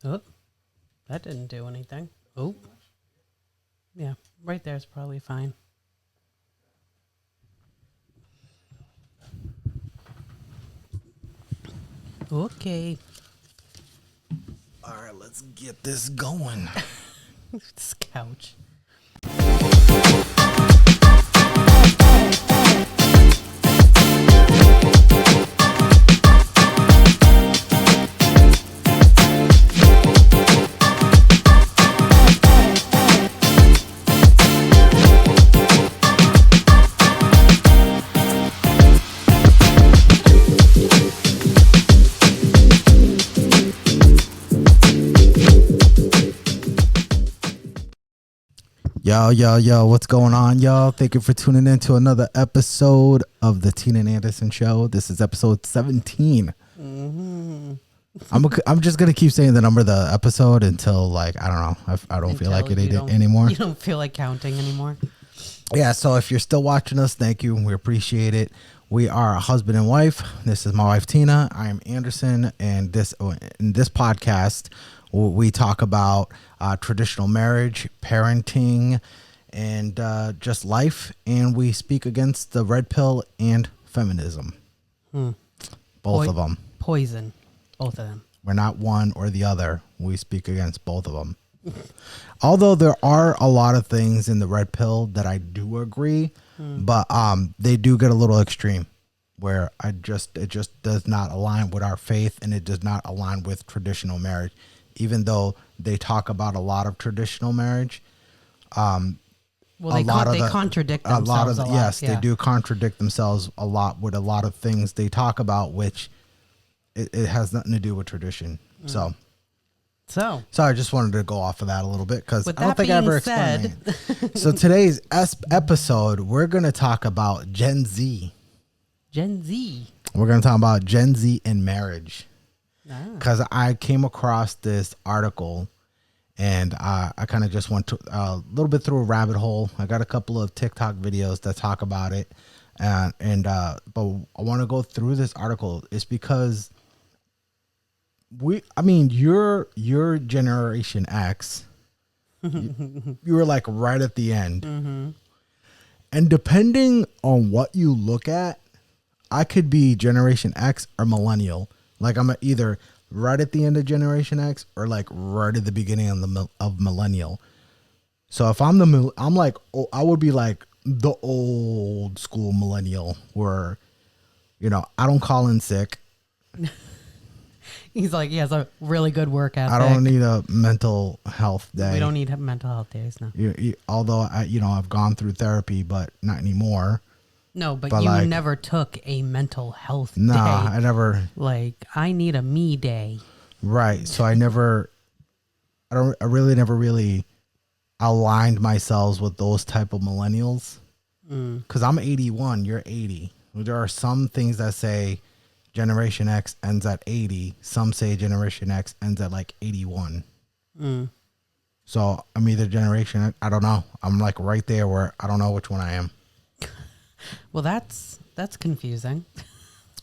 Oh, that didn't do anything. Oh, yeah, right there is probably fine. Okay. All right, let's get this going. This couch. Yo, what's going on, y'all? Thank you for tuning in to another episode of the Tina and Anderson Show. This is episode 17. Mm-hmm. I'm just going to keep saying the number of the episode until, like, I don't know. I don't feel like it anymore. You don't feel like counting anymore? Yeah, so if you're still watching us, thank you. We appreciate it. We are a husband and wife. This is my wife, Tina. I am Anderson, and in this podcast, we talk about traditional marriage, parenting, and just life. And we speak against the red pill and feminism. Both of them. Poison. Both of them. We're not one or the other. We speak against both of them. Although there are a lot of things in the red pill that I do agree, but they do get a little extreme where it just does not align with our faith, and it does not align with traditional marriage. Even though they talk about a lot of traditional marriage, they contradict themselves a lot. Yes, they do contradict themselves a lot with a lot of things they talk about, which it has nothing to do with tradition. So I just wanted to go off of that a little bit because I don't think I ever explained it. So today's episode, we're going to talk about Gen Z. Gen Z. We're going to talk about Gen Z and marriage. Because I came across this article, and I kind of just went to a little bit through a rabbit hole. I got a couple of TikTok videos that talk about it, but I want to go through this article. It's because you're Generation X. You were like right at the end, and depending on what you look at, I could be Generation X or Millennial. Like I'm either right at the end of Generation X or like right at the beginning of Millennial. So if I'm I would be like the old school Millennial where, I don't call in sick. He's like, he has a really good work ethic. I don't need a mental health day. We don't need mental health days, no. Although I've gone through therapy, but not anymore. No, but you never took a mental health day. Nah, I never. Like, I need a me day. Right. So I really never really aligned myself with those type of millennials. Because I'm 81, you're 80. There are some things that say Generation X ends at 80. Some say Generation X ends at like 81. So I'm either Generation, I don't know. I'm like right there where I don't know which one I am. Well, that's confusing.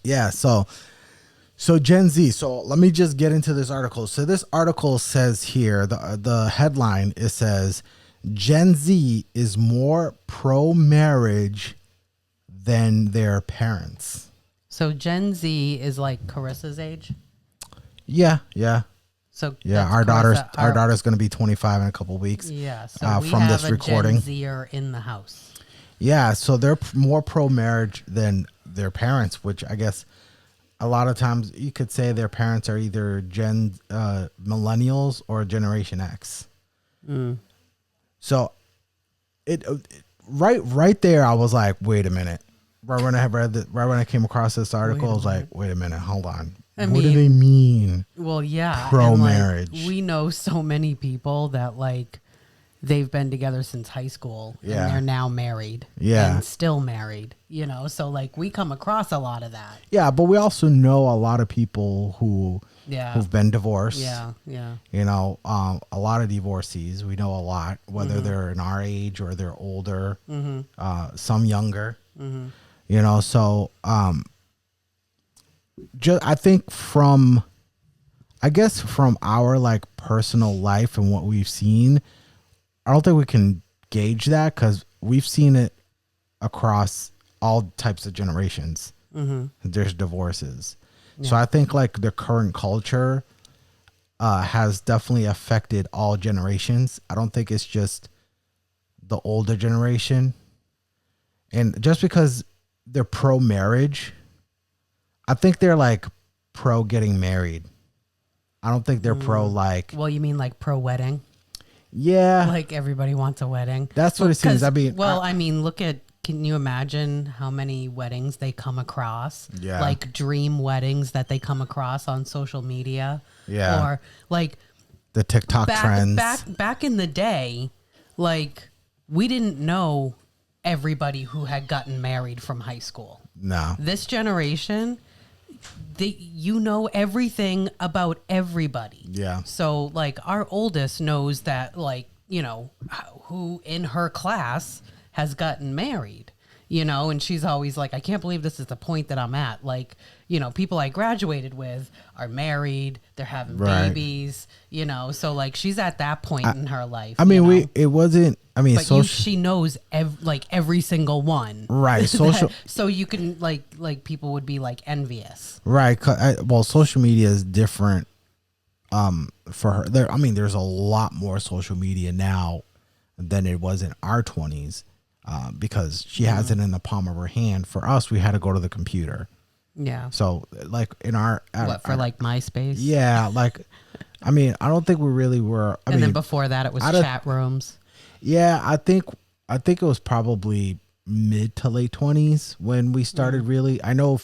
Yeah, so Gen Z. So let me just get into this article. So this article says here, the headline, it says, Gen Z is more pro-marriage than their parents. So Gen Z is like Carissa's age? Yeah. So yeah, our daughter's going to be 25 in a couple weeks. Yeah, so we from have this recording. Gen Zer in the house. Yeah, so they're more pro-marriage than their parents, which I guess a lot of times you could say their parents are either millennials or Generation X. So it right there, I was like, wait a minute. Right when I came across this article, I was like, wait a minute, hold on. What do they mean? Well, yeah, pro-marriage. We know so many people that like they've been together since high school and they're now married and still married, so like we come across a lot of that. Yeah, but we also know a lot of people who've been divorced. Yeah. A lot of divorcees. We know a lot, whether they're in our age or they're older, some younger. So I think from I guess from our like personal life and what we've seen, I don't think we can gauge that because we've seen it across all types of generations. There's divorces. So I think like the current culture has definitely affected all generations. I don't think it's just the older generation. And just because they're pro marriage, I think they're like pro getting married. I don't think they're pro like. Well, you mean like pro wedding? Yeah. Like everybody wants a wedding. That's what it seems. I mean, I mean, look at, can you imagine how many weddings they come across? Yeah. Like dream weddings that they come across on social media. Yeah. Or like the TikTok trends. Back in the day, like we didn't know everybody who had gotten married from high school. No. This generation, you know everything about everybody. Yeah. So like our oldest knows that, like, you know, who in her class has gotten married, you know, and she's always like, I can't believe this is the point that I'm at. Like, you know, people I graduated with are married, they're having babies, you know, so like she's at that point in her life. I mean, it wasn't, I mean, but she knows every single one. Right. Social. So you can like people would be like envious. Right. Well, social media is different for her. There's a lot more social media now than it was in our 20s because she has it in the palm of her hand. For us, we had to go to the computer. Yeah. So like in our like MySpace? Yeah, like I mean, I don't think we really were. I mean, then before that, it was chat rooms. Yeah, I think it was probably mid to late 20s when we started really. I know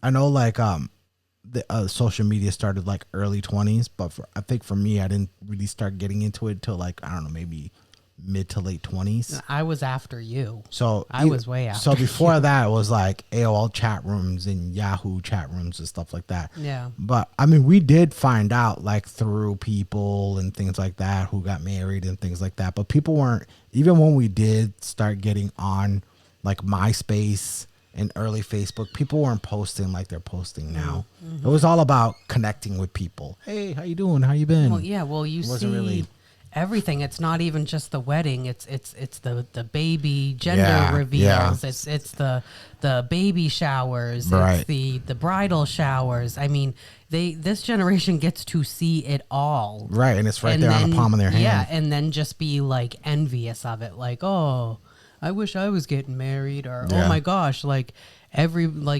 like the social media started like early 20s, but I think for me, I didn't really start getting into it till like, I don't know, maybe mid to late 20s. I was after you. So I was way after. So before that, it was like AOL chat rooms and Yahoo chat rooms and stuff like that. Yeah. But I mean, we did find out like through people and things like that who got married and things like that. But people weren't, even when we did start getting on like MySpace and early Facebook, people weren't posting like they're posting now. It was all about connecting with people. Hey, how you doing? How you been? Well, yeah. Well, you see everything. It's not even just the wedding. It's the baby gender reveals. Yeah. It's the baby showers. Right. It's the bridal showers. I mean, this generation gets to see it all. Right, and it's right there on the palm of their hand. Yeah, and then just be like envious of it, like, oh, I wish I was getting married, or oh my gosh, like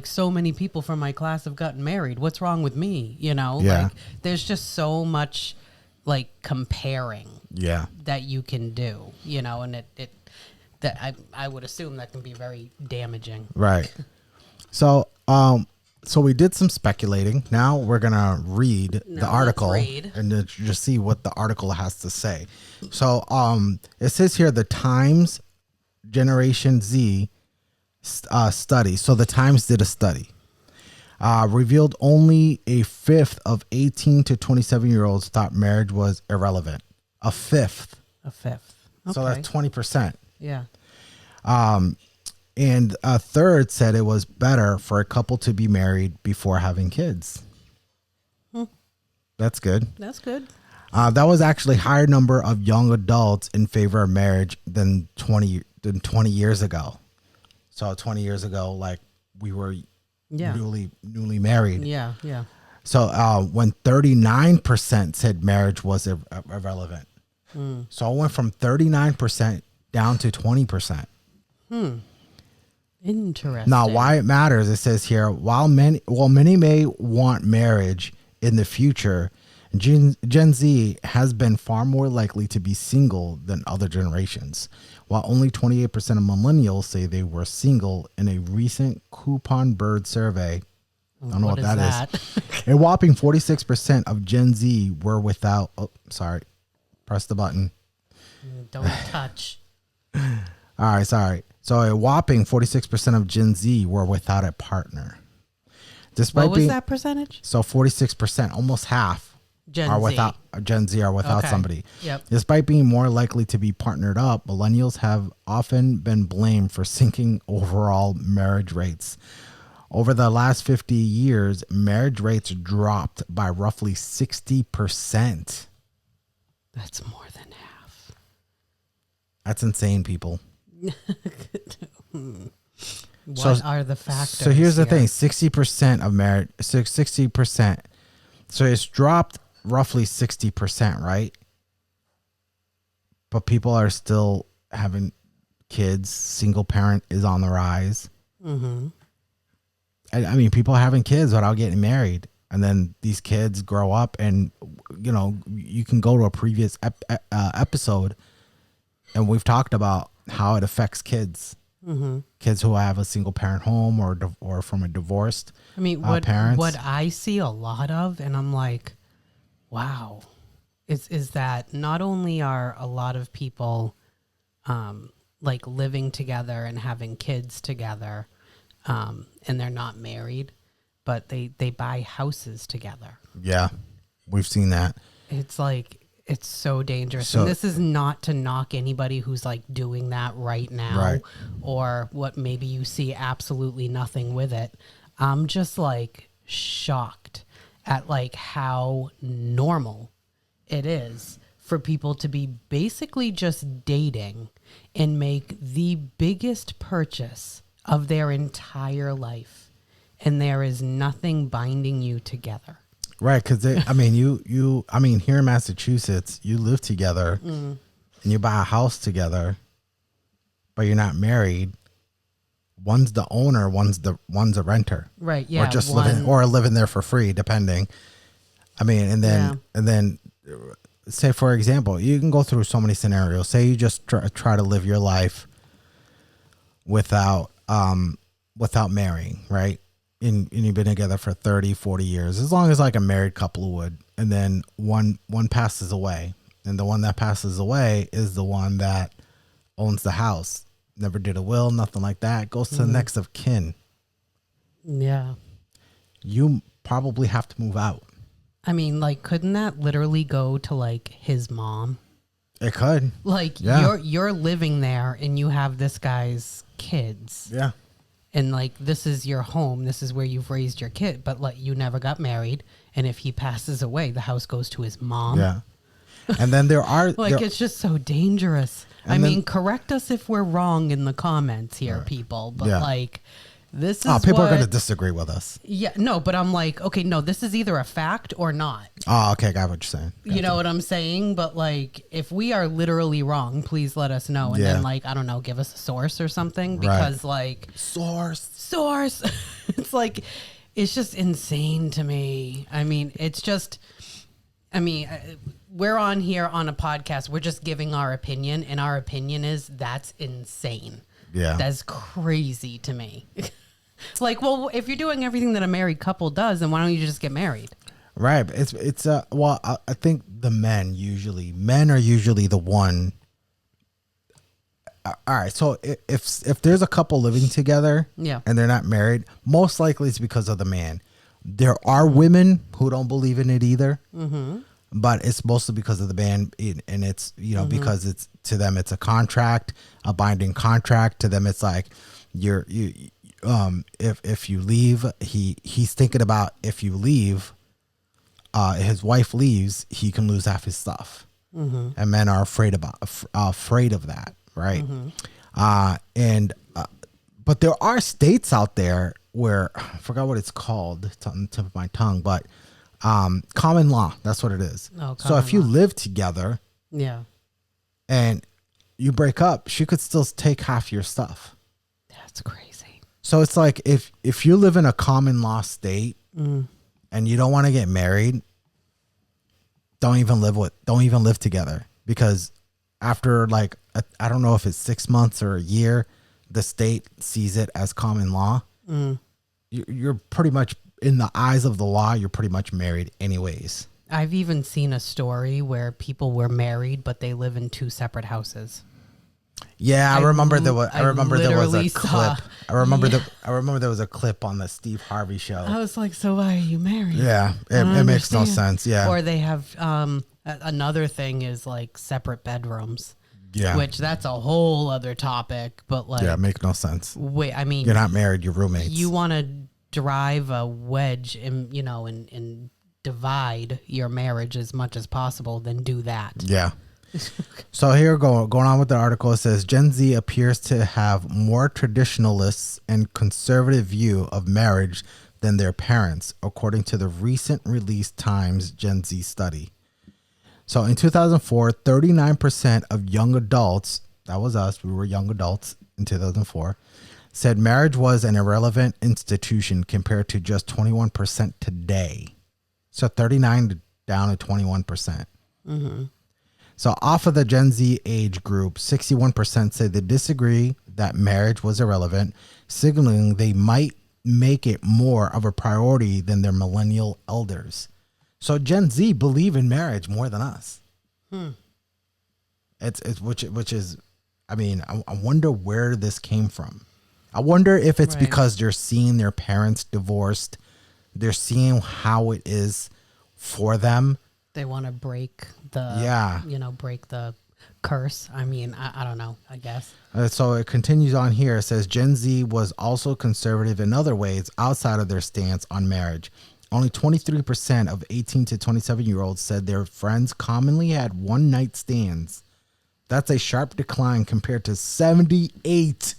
so many people from my class have gotten married. What's wrong with me? You know, like there's just so much like comparing that you can do, you know, and I would assume that can be very damaging. Right. So we did some speculating. Now we're gonna read the article and just see what the article has to say. So it says here the Times Generation Z study. So the Times did a study. Revealed only a fifth of 18 to 27-year-olds thought marriage was irrelevant. A fifth. Okay. So that's 20%. Yeah. And a third said it was better for a couple to be married before having kids. That's good. That's good. That was actually a higher number of young adults in favor of marriage than 20 years ago. So 20 years ago, like we were newly married. Yeah, yeah. So when 39% said marriage was irrelevant. So it went from 39% down to 20%. Interesting. Now, why it matters, it says here, while many may want marriage in the future, Gen Z has been far more likely to be single than other generations. While only 28% of millennials say they were single in a recent Coupon Bird survey. I don't know what that is. A whopping 46% of Gen Z were without. Oh, sorry. Press the button. Don't touch. All right, sorry. So a whopping 46% of Gen Z were without a partner. What was that percentage? So 46%, almost half. Gen Z are without somebody. Yep. Despite being more likely to be partnered up, millennials have often been blamed for sinking overall marriage rates. Over the last 50 years, marriage rates dropped by roughly 60%. That's more than half. That's insane, people. What are the factors? So here's the thing: 60% of marriage, 60%. So it's dropped roughly 60%, right? But people are still having kids. Single parent is on the rise. Mm-hmm. I mean, people are having kids without getting married. And then these kids grow up and, you know, you can go to a previous episode and we've talked about how it affects kids. Mm-hmm. Kids who have a single parent home or from a divorced parents. What I see a lot of, and I'm like, wow, is that not only are a lot of people like living together and having kids together, and they're not married, but they buy houses together. Yeah, we've seen that. It's like, it's so dangerous. And this is not to knock anybody who's like doing that right now, right, or what maybe you see absolutely nothing with it. I'm just like shocked at like how normal it is for people to be basically just dating and make the biggest purchase of their entire life, and there is nothing binding you together. Right, because I mean, here in Massachusetts, you live together and you buy a house together, but you're not married. One's the owner, one's a renter. Right, yeah. Or just living there for free, depending. I mean, and then say, for example, you can go through so many scenarios. Say you just try to live your life without marrying, right? And you've been together for 30, 40 years, as long as like a married couple would. And then one passes away. And the one that passes away is the one that owns the house. Never did a will, nothing like that. Goes to the next of kin. Yeah. You probably have to move out. I mean, like, couldn't that literally go to like his mom? It could. Like, yeah. you're living there and you have this guy's kids. Yeah. And like, this is your home. This is where you've raised your kid. But like, you never got married. And if he passes away, the house goes to his mom. Yeah. And then there are like, it's just so dangerous. I mean, correct us if we're wrong in the comments here, people. But like, this is people are going to disagree with us. Yeah, no, but I'm like, okay, no, this is either a fact or not. Oh, okay, got what you're saying. Gotcha. You know what I'm saying? But like, if we are literally wrong, please let us know. And then like, I don't know, give us a source or something. Because like... Source. It's like, it's just insane to me. I mean, it's just... I mean, we're on here on a podcast. We're just giving our opinion. And our opinion is that's insane. Yeah. That's crazy to me. Like, well, if you're doing everything that a married couple does, then why don't you just get married? Right. It's well, I think the men are usually the one. All right. So if there's a couple living together, and they're not married, most likely it's because of the man. There are women who don't believe in it either. Mm-hmm. But it's mostly because of the man, and it's, you know, because it's, to them, it's a contract, a binding contract. To them, it's like if you leave, he's thinking about, if you leave, his wife leaves, he can lose half his stuff. Mm-hmm. And men are afraid of that, right? Mm-hmm. But there are states out there where, I forgot what it's called, it's on the tip of my tongue, but common law, that's what it is. So if you live together, and you break up, she could still take half your stuff. That's crazy. So it's like, if you live in a common law state and you don't want to get married, don't even live together, because after like I don't know if it's 6 months or a year, the state sees it as common law. You're pretty much, in the eyes of the law, you're pretty much married anyways. I've even seen a story where people were married, but they live in two separate houses. Yeah, I remember there was a clip. I remember there was a clip on the Steve Harvey show. I was like, so why are you married? Yeah, it makes no sense. Yeah. Or they have another thing is like separate bedrooms. Yeah. Which that's a whole other topic, but like, yeah, make no sense. Wait, I mean, you're not married, you're roommates. You want to drive a wedge and, and divide your marriage as much as possible, then do that. Yeah. So here going on with the article, it says Gen Z appears to have more traditionalist and conservative view of marriage than their parents, according to the recent released Times Gen Z study. So in 2004, 39% of young adults, that was us, we were young adults in 2004, said marriage was an irrelevant institution compared to just 21% today. So 39 down to 21%. Mm-hmm. So off of the Gen Z age group, 61% say they disagree that marriage was irrelevant, signaling they might make it more of a priority than their millennial elders. So Gen Z believe in marriage more than us. It's which is, I mean, I wonder where this came from. I wonder if it's because they're seeing their parents divorced. They're seeing how it is for them. They want to break the, break the curse. I mean, I don't know, I guess. So it continues on here. It says Gen Z was also conservative in other ways outside of their stance on marriage. Only 23% of 18 to 27-year-olds said their friends commonly had one-night stands. That's a sharp decline compared to 78%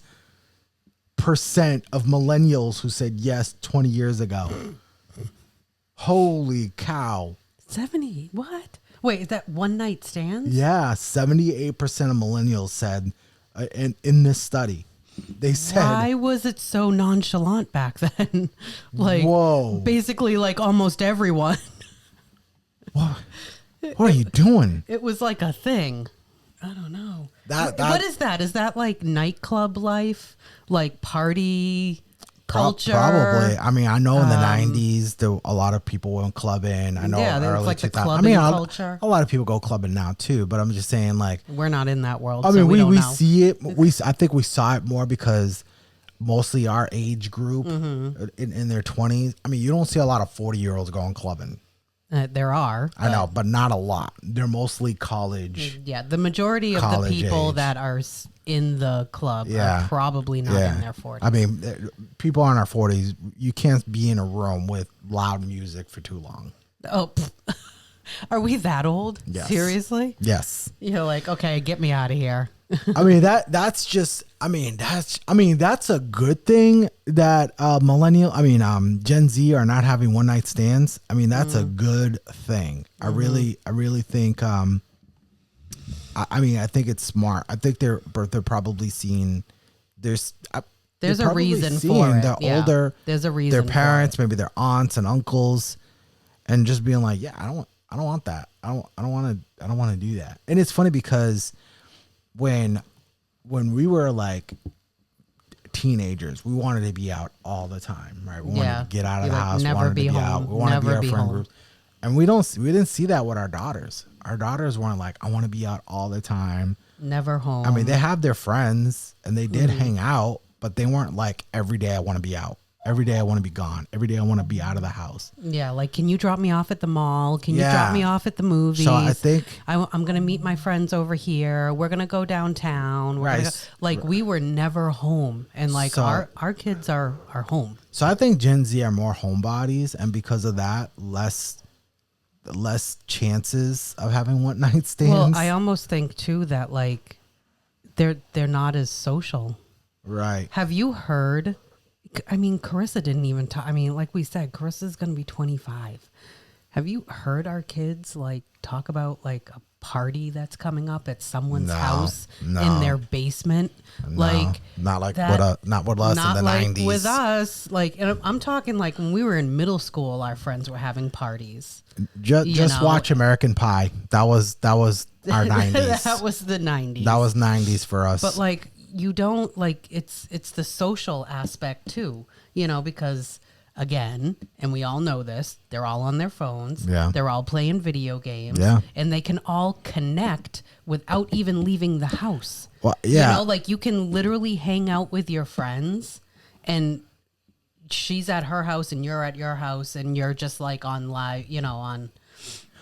of millennials who said yes 20 years ago. Holy cow. 70? What? Wait, is that one night stands? Yeah, 78% of millennials said in this study. They said, why was it so nonchalant back then? Like, whoa. Basically, like almost everyone. What are you doing? It was like a thing. I don't know. What is that? Is that like nightclub life? Like party culture? Probably. I mean, I know in the 90s, a lot of people went clubbing. I know early like 2000s. the clubbing culture. A lot of people go clubbing now too, but I'm just saying, like, we're not in that world. I mean, so we see it. I think we saw it more because mostly our age group in their 20s. I mean, you don't see a lot of 40-year-olds going clubbing. There are. I know, but not a lot. They're mostly college. Yeah, the majority of the people that are in the club are probably not in their 40s. I mean, people in our 40s, you can't be in a room with loud music for too long. Oh, are we that old? Yes. Seriously? Yes. You're like, okay, get me out of here. I mean, that's a good thing that Gen Z are not having one night stands. I mean, that's a good thing. I really think I think it's smart. I think they're probably seeing there's a reason for it. They're older. There's a reason. Their parents, maybe their aunts and uncles, and just being like, yeah, I don't want that. I don't want to do that. And it's funny because when we were like teenagers, we wanted to be out all the time, right? We wanted to get out of the house. We wanted to be out. We wanted to be our friend groups. And we didn't see that with our daughters. Our daughters weren't like, I want to be out all the time. Never home. I mean, they have their friends and they did hang out, but they weren't like, every day I want to be out. Every day I want to be gone. Every day I want to be out of the house. Yeah, like, can you drop me off at the mall? Can you drop me off at the movies? So I think I'm going to meet my friends over here. We're going to go downtown. We were never home. And like our kids are home. So I think Gen Z are more homebodies, and because of that, less chances of having one night stands. Well, I almost think too that like they're not as social. Right. Have you heard? I mean, Carissa didn't even talk. I mean, like we said, Carissa's going to be 25. Have you heard our kids like talk about like a party that's coming up at someone's house in their basement? Like not with us in the 90s. With us, like, and I'm talking like when we were in middle school, our friends were having parties. Just watch American Pie. That was our 90s. That was the 90s. That was 90s for us. But like, you don't like it's the social aspect too, because again, and we all know this, they're all on their phones. Yeah. They're all playing video games. Yeah. And they can all connect without even leaving the house. Well, yeah. Like you can literally hang out with your friends and she's at her house and you're at your house and you're just like on live, on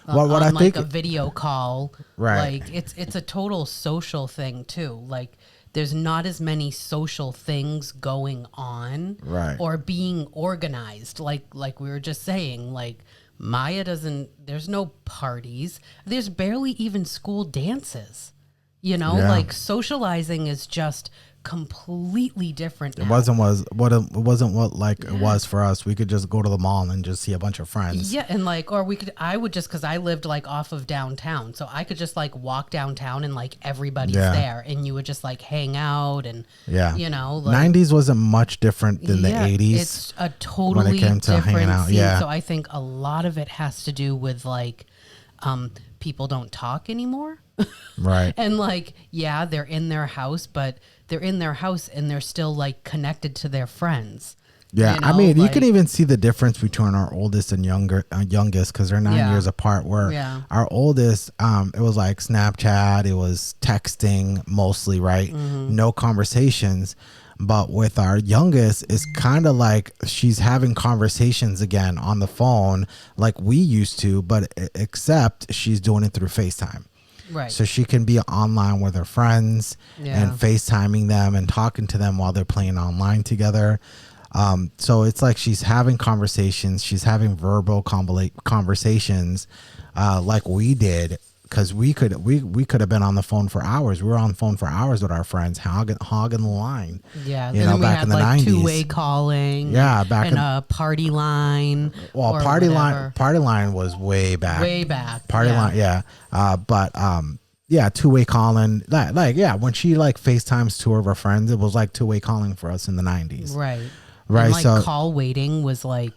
a video call. Right. Like it's a total social thing too. Like there's not as many social things going on, Right. or being organized. Like we were just saying, like Maya doesn't. There's no parties. There's barely even school dances. You know, Yeah. like socializing is just completely different now. It wasn't what like it was for us. We could just go to the mall and just see a bunch of friends. Yeah, and like, or we could, I would just, because I lived like off of downtown, so I could just like walk downtown and like everybody's there, and you would just like hang out and, Yeah. you know, like, 90s wasn't much different than the 80s. It's a totally when it came to hanging different out. scene. Yeah. So I think a lot of it has to do with like, people don't talk anymore. Right. And like, yeah, they're in their house, but they're in their house and they're still like connected to their friends. Yeah, You know, I mean, you like- can even see the difference between our oldest and youngest, because they're 9 Yeah. years apart. Where Yeah. our oldest, it was like Snapchat, it was texting mostly, right? Mm-hmm. No conversations. But with our youngest, it's kind of like she's having conversations again on the phone, like we used to, but except she's doing it through FaceTime. Right. So she can be online with her friends Yeah. and FaceTiming them and talking to them while they're playing online together. So it's like she's having conversations. She's having verbal conversations like we did, because we could have been on the phone for hours. We were on the phone for hours with our friends, hogging the line. Yeah, you and know, then we back had in the like 90s. two-way calling. Yeah, back and in- a party line. Well, or party whatever. line was way back. Way back. Party line, yeah. Yeah, two-way calling. When she like FaceTimes two of her friends, it was like two-way calling for us in the 90s. Right. Right, And like so- call waiting was like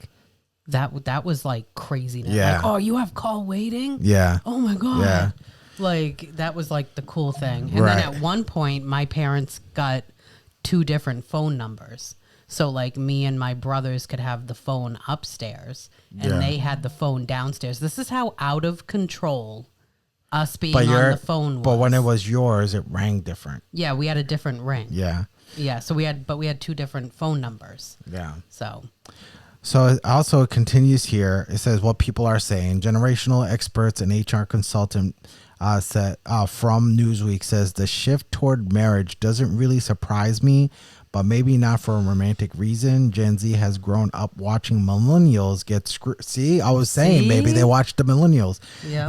that was like craziness. Yeah. Like, oh, you have call waiting? Yeah. Oh my god. Yeah. Like that was like the cool thing. And Right. then at one point my parents got two different phone numbers. So like me and my brothers could have the phone upstairs and Yeah. they had the phone downstairs. This is how out of control us being But on the phone was. But when it was yours, it rang different. Yeah, we had a different ring. Yeah. Yeah, so we had two different phone numbers. Yeah. So It also continues here. It says what people are saying. Generational experts and HR consultant said from Newsweek says the shift toward marriage doesn't really surprise me, but maybe not for a romantic reason. Gen Z has grown up watching millennials get screwed. See, I was saying maybe they watched the millennials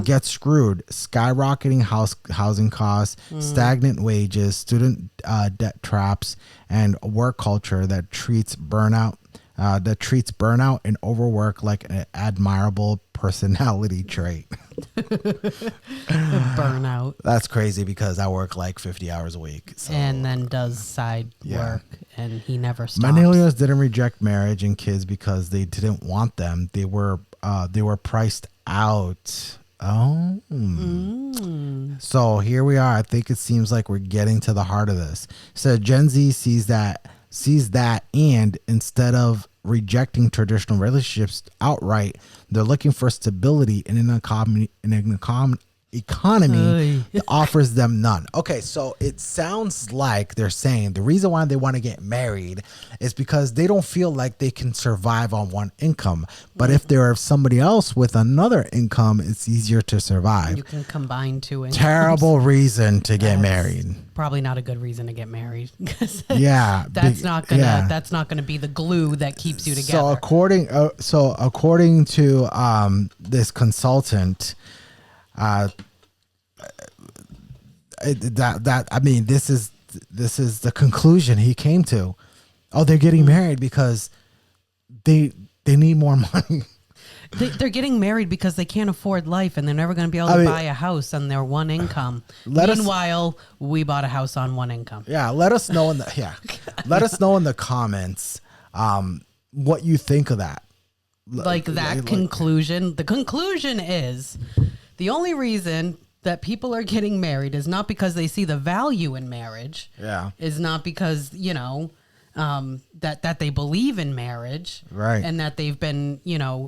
get screwed. Skyrocketing housing costs, stagnant wages, student debt traps, and a work culture that treats burnout and overwork like an admirable personality trait. burnout. That's crazy because I work like 50 hours a week. So. And then does side Yeah. work, and he never stops. Millennials didn't reject marriage and kids because they didn't want them. They were priced out. Oh. So here we are. I think it seems like we're getting to the heart of this. So Gen Z sees that, and instead of rejecting traditional relationships outright, they're looking for stability in an economy that offers them none. Okay, so it sounds like they're saying the reason why they want to get married is because they don't feel like they can survive on one income. But if there's somebody else with another income, it's easier to survive. You can combine two incomes. Terrible reason to get married. Probably not a good reason to get married. 'Cause Yeah, that's not gonna be the glue that keeps you together. So according to this consultant, this is the conclusion he came to. Oh, they're getting married because they need more money. They're getting married because they can't afford life, and they're never going to be able to buy a house on their one income. Meanwhile, we bought a house on one income. Yeah, let us know in the comments what you think of that. Conclusion. The conclusion is the only reason that people are getting married is not because they see the value in marriage. Yeah. Is not because, that they believe in marriage. Right. And that they've been,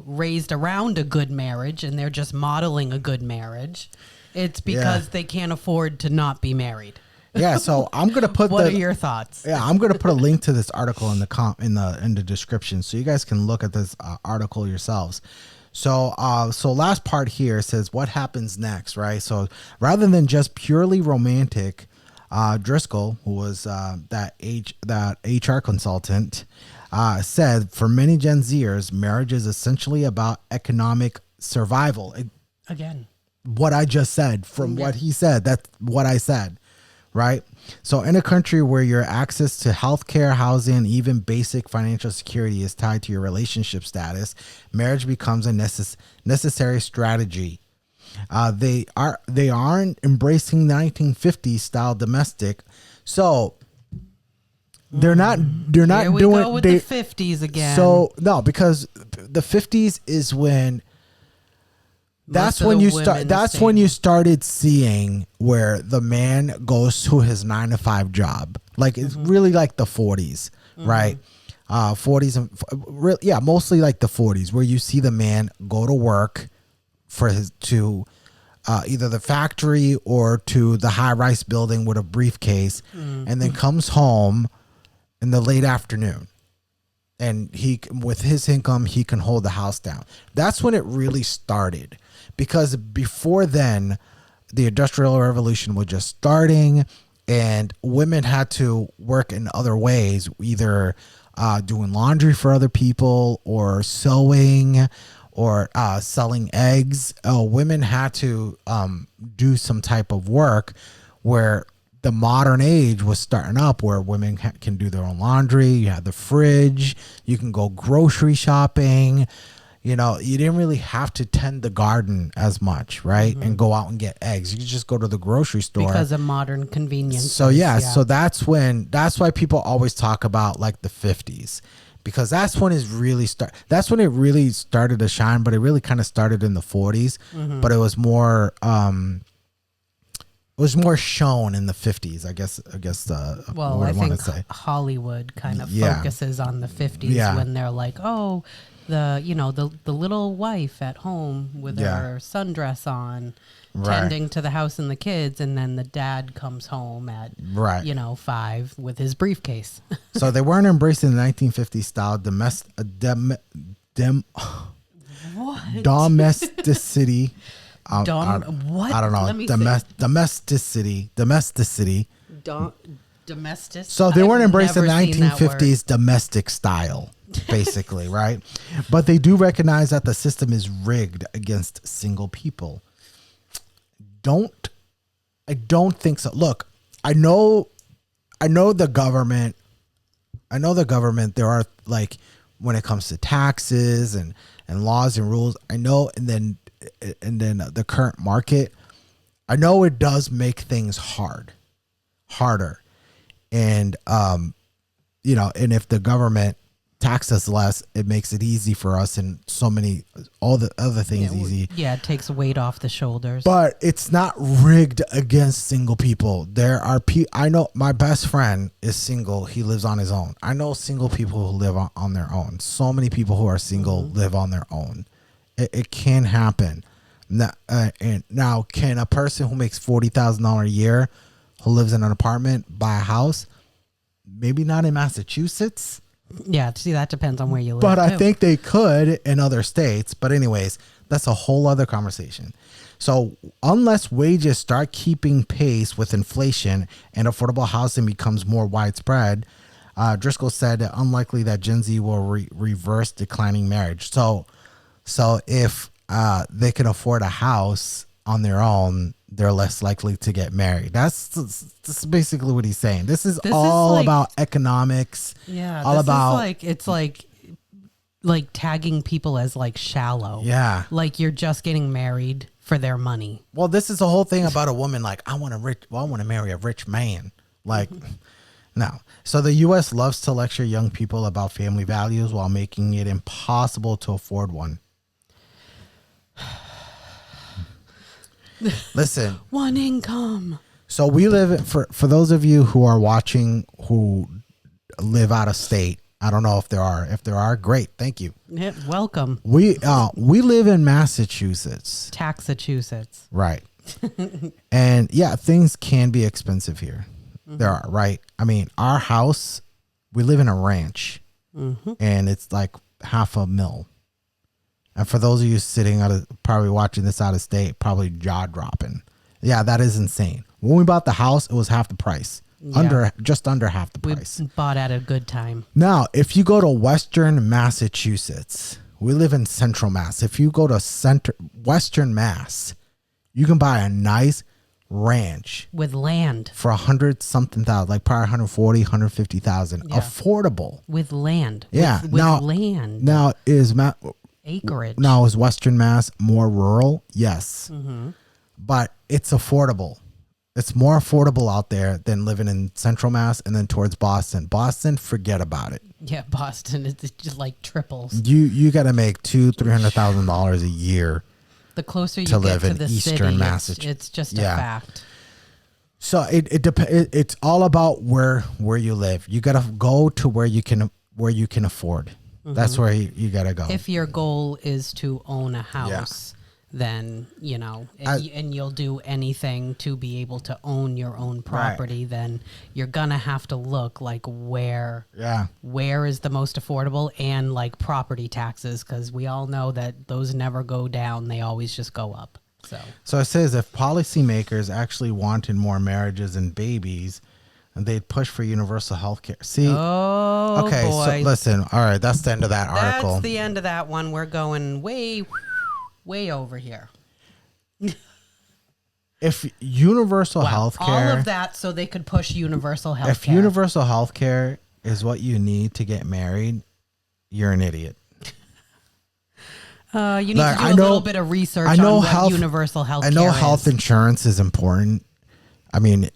raised around a good marriage and they're just modeling a good marriage. It's because they can't afford to not be married. Yeah, so I'm gonna put. What are your thoughts? Yeah, I'm gonna put a link to this article in the description, so you guys can look at this article yourselves. So last part here says what happens next, right? So rather than just purely romantic, Driscoll, who was that HR consultant, said for many Gen Zers, marriage is essentially about economic survival. Again, what I just said from what he said, that's what I said, right? So in a country where your access to healthcare, housing, even basic financial security is tied to your relationship status, marriage becomes a necessary strategy. They aren't embracing the 1950s style domestic, so they're not Here we doing go with the 50s again. So no, because the 50s is when that's when you started seeing where the man goes to his 9-to-5 job. Like it's really like the 40s, right? 40s and mostly like the 40s, where you see the man go to work for either the factory or to the high-rise building with a briefcase, and then comes home in the late afternoon, and he, with his income, he can hold the house down. That's when it really started, because before then, the Industrial Revolution was just starting, and women had to work in other ways, either doing laundry for other people or sewing or selling eggs. Women had to do some type of work where the modern age was starting up, where women can do their own laundry. You have the fridge. You can go grocery shopping. You know, you didn't really have to tend the garden as much, right? And go out and get eggs. You could just go to the grocery store. Because of modern convenience. So so that's why people always talk about like the 50s. Because that's when it really started to shine, but it really kind of started in the 40s. But it was more shown in the 50s, I guess. Well, I think Hollywood kind of focuses on the 50s when they're like, oh, the little wife at home with her sundress on, tending to the house and the kids, and then the dad comes home at 5 with his briefcase. So they weren't embracing the 1950s style domesticity. What? I don't know. Domesticity. Domestic. So they weren't embracing the 1950s domestic style, basically, right? But they do recognize that the system is rigged against single people. I don't think so. Look, I know the government. There are, like, when it comes to taxes and laws and rules, I know, and then the current market, I know it does make things harder. And, and if the government taxes less, it makes it easy for us, and all the other things easy. Yeah, it takes weight off the shoulders. But it's not rigged against single people. There are I know my best friend is single. He lives on his own. I know single people who live on their own. So many people who are single live on their own. It can happen. Now, can a person who makes $40,000 a year, who lives in an apartment, buy a house? Maybe not in Massachusetts. Yeah, see, that depends on where you live. But I think they could in other states. But anyways, that's a whole other conversation. So unless wages start keeping pace with inflation and affordable housing becomes more widespread, Driscoll said that unlikely that Gen Z will reverse declining marriage. So if they can afford a house on their own, they're less likely to get married. That's basically what he's saying. This is all about economics. Yeah, all about it's like tagging people as like shallow. Yeah, like you're just getting married for their money. Well, this is the whole thing about a woman. Like, I want to marry a rich man. Like, no. So the U.S. loves to lecture young people about family values while making it impossible to afford one. Listen, one income. So we live for those of you who are watching who live out of state. I don't know if there are. If there are, great. Thank you. Yeah, welcome. We live in Massachusetts. Taxachusetts. Right. And yeah, things can be expensive here. There are, right? I mean, our house, we live in a ranch, and it's like $500,000. And for those of you sitting probably watching this out of state, probably jaw dropping. Yeah, that is insane. When we bought the house, it was half the price. Yeah. Just under half the price. We bought at a good time. Now, if you go to Western Massachusetts, we live in Central Mass. If you go to Western Mass, you can buy a nice ranch with land for 100-something thousand, like probably 140, 150,000. Yeah. Affordable. With land. Yeah. With now, land. Now, acreage. Now, is Western Mass more rural? Yes. Mm-hmm. But it's affordable. It's more affordable out there than living in Central Mass and then towards Boston. Boston, forget about it. Yeah, Boston, it's just like triples. You got to make $200,000-$300,000 a year. The closer you to get live to in the Eastern city, Massachusetts. it's just Yeah. a fact. So it's all about where you live. You got to go to where you can afford. That's where you got to go. If your goal is to own a house, then, and you'll do anything to be able to own your own property, then you're going to have to look like where is the most affordable, and like property taxes, because we all know that those never go down. They always just go up. So it says if policymakers actually wanted more marriages and babies, they'd push for universal health care. See? Oh, okay, boy. so listen. All right, that's the end of that article. That's the end of that one. We're going way over here. If universal health care... all of that so they could push universal health If care. universal health care is what you need to get married, you're an idiot. You need to do a little bit of research on what universal health care is. I know health insurance is important. I mean,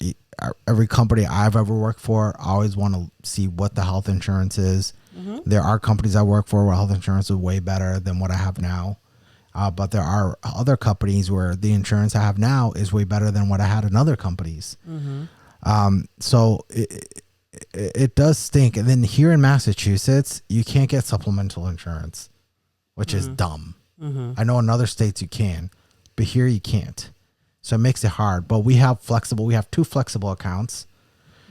every company I've ever worked for, I always want to see what the health insurance is. Mm-hmm. There are companies I work for where health insurance is way better than what I have now. But there are other companies where the insurance I have now is way better than what I had in other companies. Mm-hmm. So it does stink. And then here in Massachusetts, you can't get supplemental insurance, which is dumb. Mm-hmm. I know in other states you can, but here you can't. So it makes it hard. But we have two flexible accounts.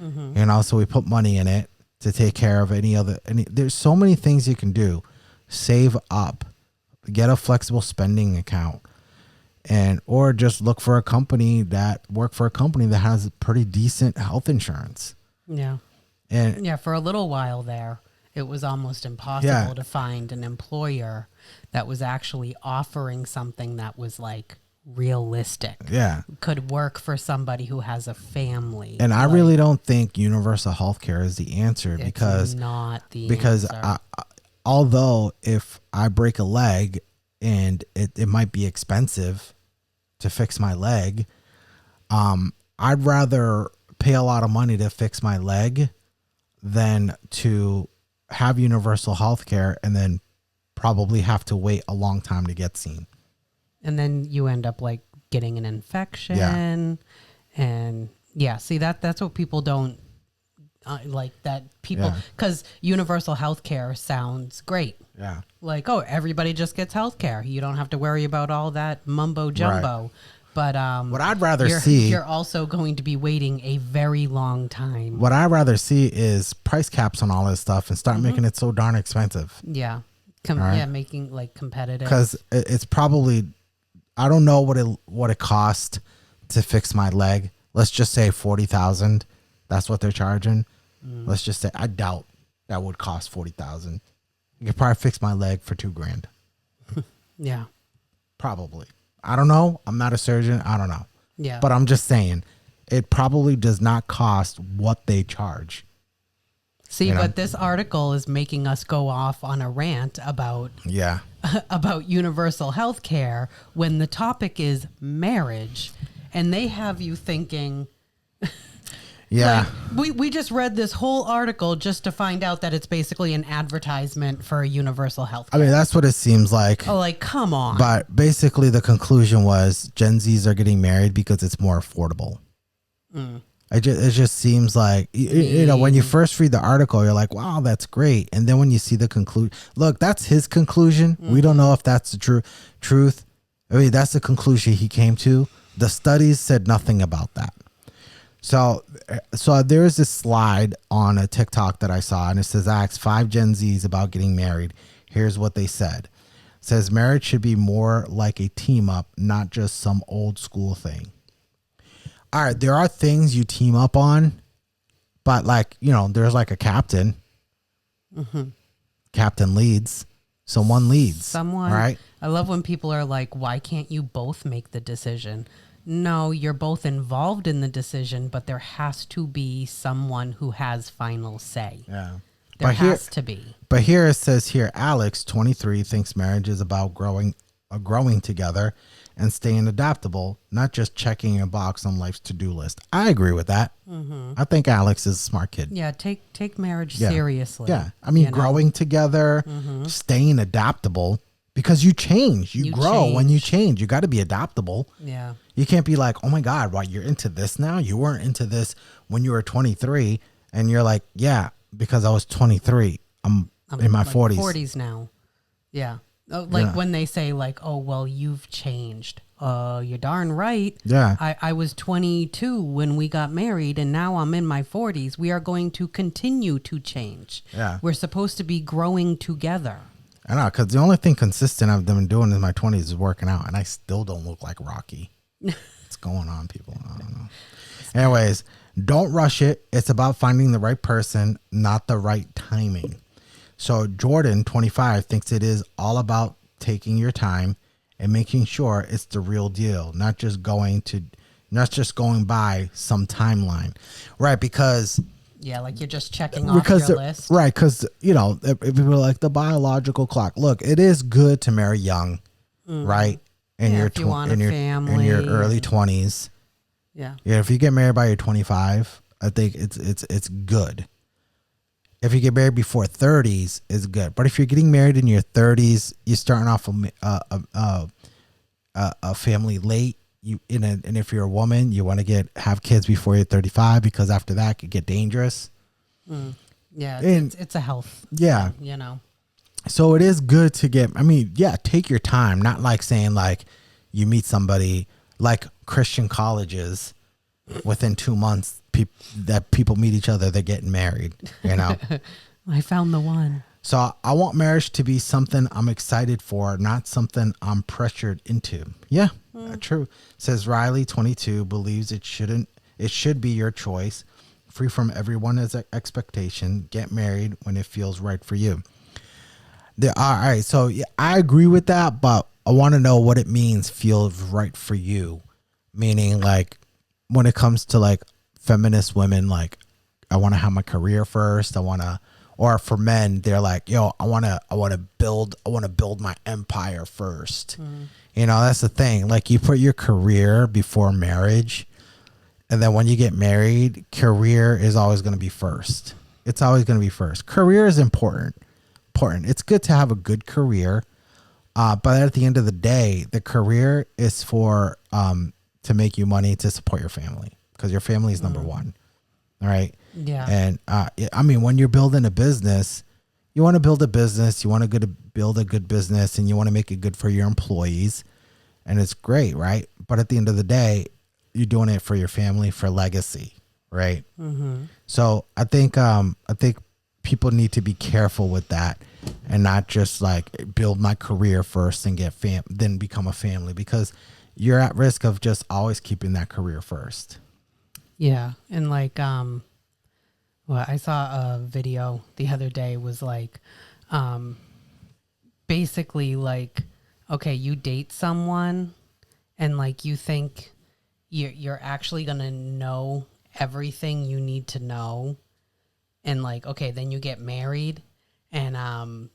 Mm-hmm. So we put money in it to take care of there's so many things you can do. Save up. Get a flexible spending account, or just work for a company that has pretty decent health insurance. Yeah. And for a little while there, it was almost impossible to find an employer that was actually offering something that was like realistic. Yeah. Could work for somebody who has a family. And I really don't think universal health care is the answer, because not the answer. Although if I break a leg and it might be expensive to fix my leg, I'd rather pay a lot of money to fix my leg than to have universal health care and then probably have to wait a long time to get seen. And then you end up like getting an infection. And see, that's what people don't like, that people, because universal health care sounds great. Yeah. Like, oh, everybody just gets health care. You don't have to worry about all that mumbo jumbo. Right. But what I'd rather see, you're also going to be waiting a very long time. What I'd rather see is price caps on all this stuff and start making it so darn expensive. Yeah. Making like competitive. Because it's probably, I don't know what it cost to fix my leg. Let's just say $40,000. That's what they're charging. Let's just say, I doubt that would cost $40,000. You could probably fix my leg for $2,000. Yeah. Probably. I don't know. I'm not a surgeon. I don't know. Yeah. But I'm just saying, it probably does not cost what they charge. See, but this article is making us go off on a rant about about universal health care when the topic is marriage, and they have you thinking. Yeah. Like, we just read this whole article just to find out that it's basically an advertisement for universal health care. I mean, that's what it seems like. Oh, like, come on. But basically the conclusion was Gen Zs are getting married because it's more affordable. It just seems like, when you first read the article, you're like, wow, that's great. And then when you see the conclusion, look, that's his conclusion. We don't know if that's the truth. I mean, that's the conclusion he came to. The studies said nothing about that. So there is this slide on a TikTok that I saw, and it says, I asked 5 Gen Zs about getting married. Here's what they said. It says, marriage should be more like a team up, not just some old school thing. all right, there are things you team up on, but like, you know, there's like a captain. Captain leads. Someone leads. Someone. Right? I love when people are like, why can't you both make the decision? No, you're both involved in the decision, but there has to be someone who has final say. Yeah. There has to be. But here it says here, Alex, 23, thinks marriage is about growing together and staying adaptable, not just checking a box on life's to-do list. I agree with that. I think Alex is a smart kid. Yeah, take marriage seriously. Yeah. I mean, growing together, staying adaptable, because you change. You grow when you change. You got to be adaptable. Yeah. You can't be like, oh my God, why, you're into this now? You weren't into this when you were 23. And you're like, yeah, because I was 23. I'm in my like 40s. 40s now. Yeah. When they say like, oh, well, you've changed. You're darn right. Yeah. I was 22 when we got married, and now I'm in my 40s. We are going to continue to change. Yeah. We're supposed to be growing together. I know, because the only thing consistent I've been doing in my 20s is working out, and I still don't look like Rocky. What's going on, people? I don't know. Anyways, don't rush it. It's about finding the right person, not the right timing. So Jordan, 25, thinks it is all about taking your time and making sure it's the real deal, not just going by some timeline. Right, because yeah, like you're just checking off your list. Right, because, you know, if people are like the biological clock. Look, it is good to marry young, right? In your if you want a family. In your early 20s. Yeah. Yeah, if you get married by your 25, I think it's good. If you get married before 30s, it's good. But if you're getting married in your 30s, you're starting off a family late. And if you're a woman, you want to have kids before you're 35, because after that it could get dangerous. Yeah, it's a health. Yeah, thing, you know. So it is good to take your time. Not like saying like you meet somebody like Christian colleges within 2 months. People meet each other, they're getting married. You know, I found the one. So I want marriage to be something I'm excited for, not something I'm pressured into. Yeah, true. Says Riley, 22, believes it should be your choice, free from everyone's expectation. Get married when it feels right for you. All right, so yeah, I agree with that, but I want to know what it means, feels right for you. Meaning, like, when it comes to like feminist women, like, I want to have my career first. Or for men, they're like, yo, I want to build my empire first. You know, that's the thing. Like, you put your career before marriage, and then when you get married, career is always going to be first. It's always going to be first. Career is important. It's good to have a good career, but at the end of the day, the career is for to make you money to support your family, because your family is number one. All right. Yeah. And I mean, when you're building a business, you want to build a business, you want to build a good business, and you want to make it good for your employees, and it's great, right? But at the end of the day, you're doing it for your family, for legacy, right? So I think people need to be careful with that, and not just like build my career first and get then become a family, because you're at risk of just always keeping that career first. Yeah. And like, well, I saw a video the other day, was like, basically like, okay, you date someone and like, you think you're actually going to know everything you need to know. And like, okay, then you get married, and,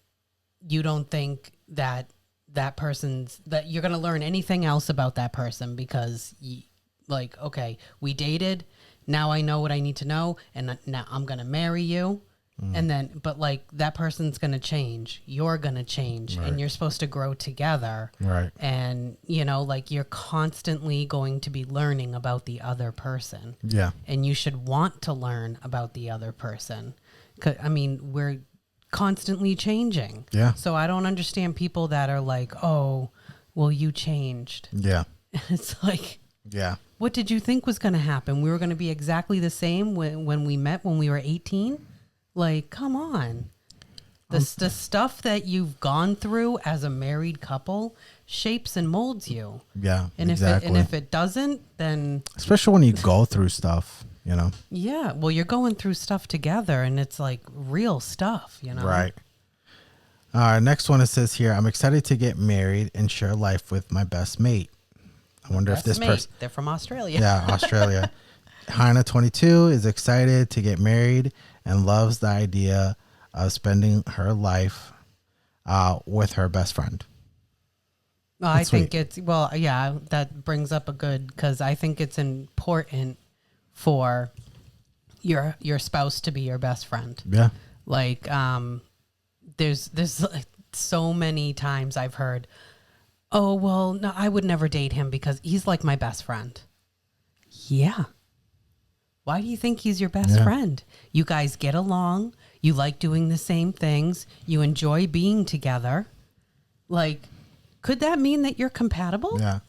you don't think that that you're going to learn anything else about that person, because like, okay, we dated, now I know what I need to know, and now I'm going to marry you. And then, but like, that person's going to change, you're going to change, right. And you're supposed to grow together. Right. And, you know, like, you're constantly going to be learning about the other person. Yeah. And you should want to learn about the other person. 'Cause, I mean, we're constantly changing. Yeah. So I don't understand people that are like, oh, well, you changed. Yeah. It's like, yeah. What did you think was going to happen? We were going to be exactly the same when we met when we were 18? Like, come on. The stuff that you've gone through as a married couple shapes and molds you. Yeah, and exactly. If it doesn't, then especially when you go through stuff, you know. Yeah, well, you're going through stuff together, and it's like real stuff, you know. Right. Next one, it says here, I'm excited to get married and share life with my best mate. I wonder if this person. They're from Australia. Yeah, Australia. Hannah, 22, is excited to get married and loves the idea of spending her life with her best friend. Well, I think it's, well, yeah, that brings up a good, because I think it's important for your spouse to be your best friend. Yeah. Like, there's like so many times I've heard, oh, well, no, I would never date him because he's like my best friend. Yeah. Why do you think he's your best friend? You guys get along. You like doing the same things. You enjoy being together. Like, could that mean that you're compatible? Yeah.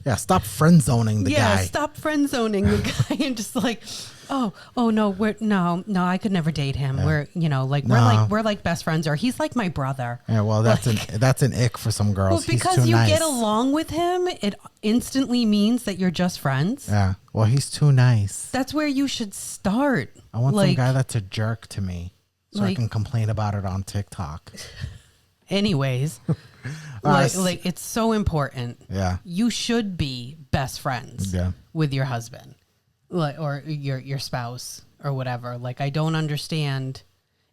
Yeah. Stop friend zoning the guy. Yeah. Stop friend zoning the guy and just like, oh no, no, I could never date him. Yeah. We're like best friends, or he's like my brother. Yeah. Well, that's an ick for some girls. Well, because you get along with him, it instantly means that you're just friends. Yeah. Well, he's too nice. That's where you should start. I want some guy that's a jerk to me, so I can complain about it on TikTok. Anyways, it's so important. Yeah. You should be best friends with your husband, or your spouse or whatever. Like, I don't understand,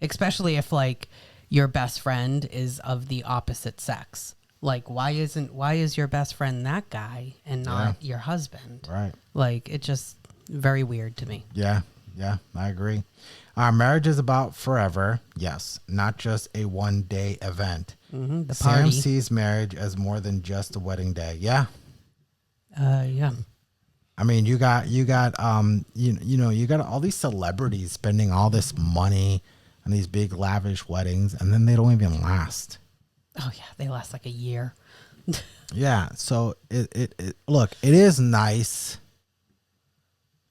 especially if like your best friend is of the opposite sex. Like, why is your best friend that guy and not your husband? Right. Like, it's just very weird to me. Yeah. Yeah, I agree. Our marriage is about forever. Yes, not just a one-day event. Mm-hmm, the Sam party sees marriage as more than just a wedding day. Yeah. Yeah. I mean, you got you got all these celebrities spending all this money on these big lavish weddings, and then they don't even last. Oh yeah, they last like a year. Yeah. So it look, it is nice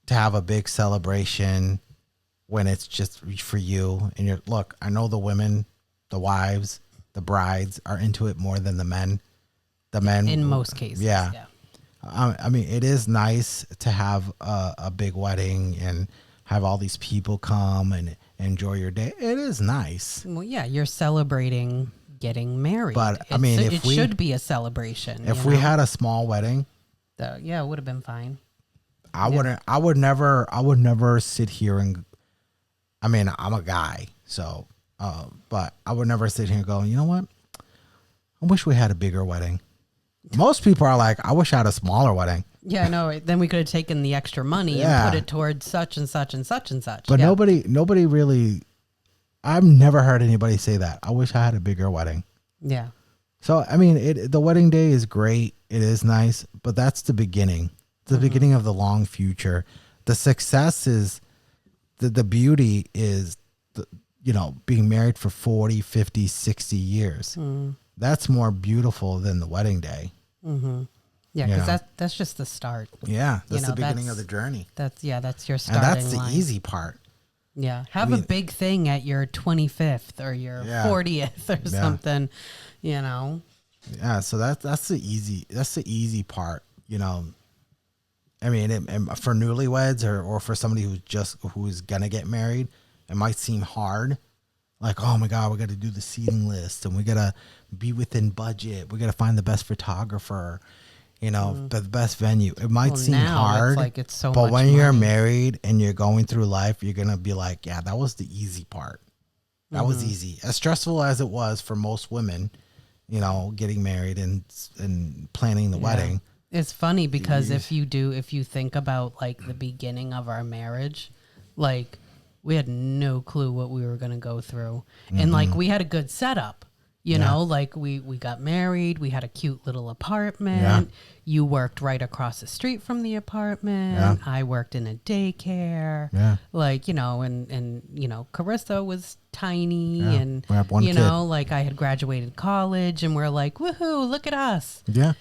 to have a big celebration when it's just for you and look, I know the women, the wives, the brides are into it more than the men. The men, in most cases. Yeah. I mean, it is nice to have a big wedding and have all these people come and enjoy your day. It is nice. Well, yeah, you're celebrating getting married. But I mean, it should be a celebration. If we had a small wedding, it would have been fine. I would never sit here and, I mean, I'm a guy, so, but I would never sit here and go, you know what? I wish we had a bigger wedding. Most people are like, I wish I had a smaller wedding. Yeah, no, then we could have taken the extra money and put it towards such and such and such and such. But nobody really, I've never heard anybody say that. I wish I had a bigger wedding. Yeah. So, I mean, the wedding day is great. It is nice, but that's the beginning. The beginning of the long future. The success is, the beauty is, being married for 40, 50, 60 years. Mm. That's more beautiful than the wedding day. Mm-hmm. Yeah, because that's just the start. Yeah, that's the beginning of the journey. That's your starting line. And that's the easy part. Yeah, have a big thing at your 25th or your 40th or something, Yeah, so that's the easy part, I mean, for newlyweds or for somebody who's gonna get married, it might seem hard. Like, oh my God, we got to do the seating list and we got to be within budget. We got to find the best photographer, the best venue. It might seem hard, it's so but much when money. you're married and you're going through life, you're going to be like, yeah, that was the easy part. That was easy. As stressful as it was for most women, getting married and planning the wedding. It's funny because if you think about like the beginning of our marriage, like we had no clue what we were going to go through. Mm-hmm. And like we had a good setup, like we got married, we had a cute little apartment. Yeah. You worked right across the street from the apartment. Yeah. I worked in a daycare. Yeah. Like, and Carissa was tiny and we have one kid. Like I had graduated college and we're like, woohoo, look at us. Yeah.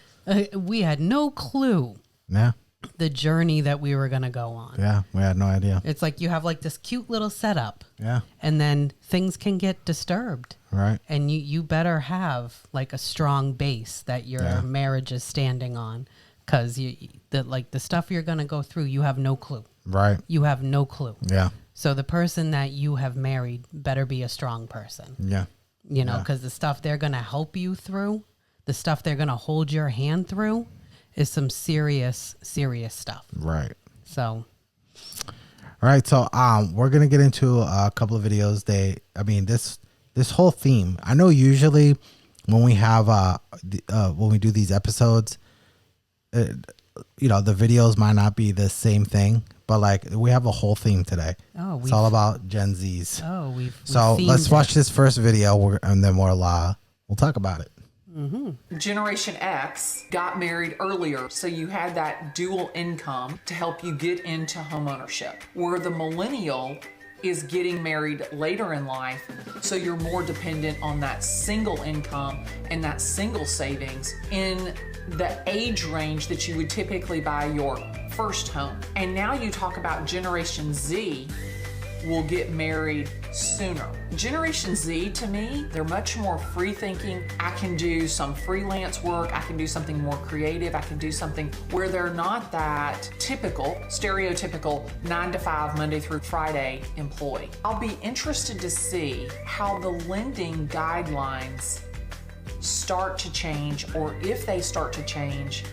We had no clue. Yeah. the journey that we were going to go on. Yeah, we had no idea. It's like you have like this cute little setup. Yeah. And then things can get disturbed. Right. And you better have like a strong base that your marriage is standing on, because the stuff you're going to go through, you have no clue. Right. You have no clue. Yeah. So the person that you have married better be a strong person. Yeah. You know, because the stuff they're going to help you through, the stuff they're going to hold your hand through is some serious, serious stuff. Right. So. All right. So we're going to get into a couple of videos. This whole theme, I know usually when we have when we do these episodes, the videos might not be the same thing, but like we have a whole theme today. Oh, it's all about Gen Zs. Oh, so let's watch this first video, and then we'll talk about it. Mm-hmm. Generation X got married earlier, so you had that dual income to help you get into homeownership. Where the millennial is getting married later in life, so you're more dependent on that single income and that single savings in the age range that you would typically buy your first home. And now you talk about Generation Z will get married sooner. Generation Z, to me, they're much more free thinking. I can do some freelance work. I can do something more creative. I can do something where they're not that typical, stereotypical 9 to 5, Monday through Friday employee. I'll be interested to see how the lending guidelines start to change, or if they start to change,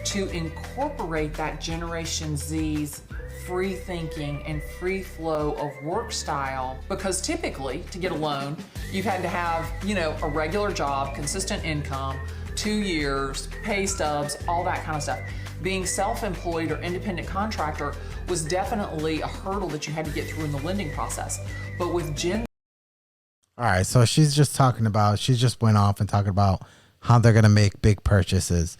to incorporate that Generation Z's free thinking and free flow of work style. Because typically, to get a loan, you've had to have, a regular job, consistent income, 2 years, pay stubs, all that kind of stuff. Being self-employed or independent contractor was definitely a hurdle that you had to get through in the lending process. But with Gen All right, so she just went off and talking about how they're going to make big purchases.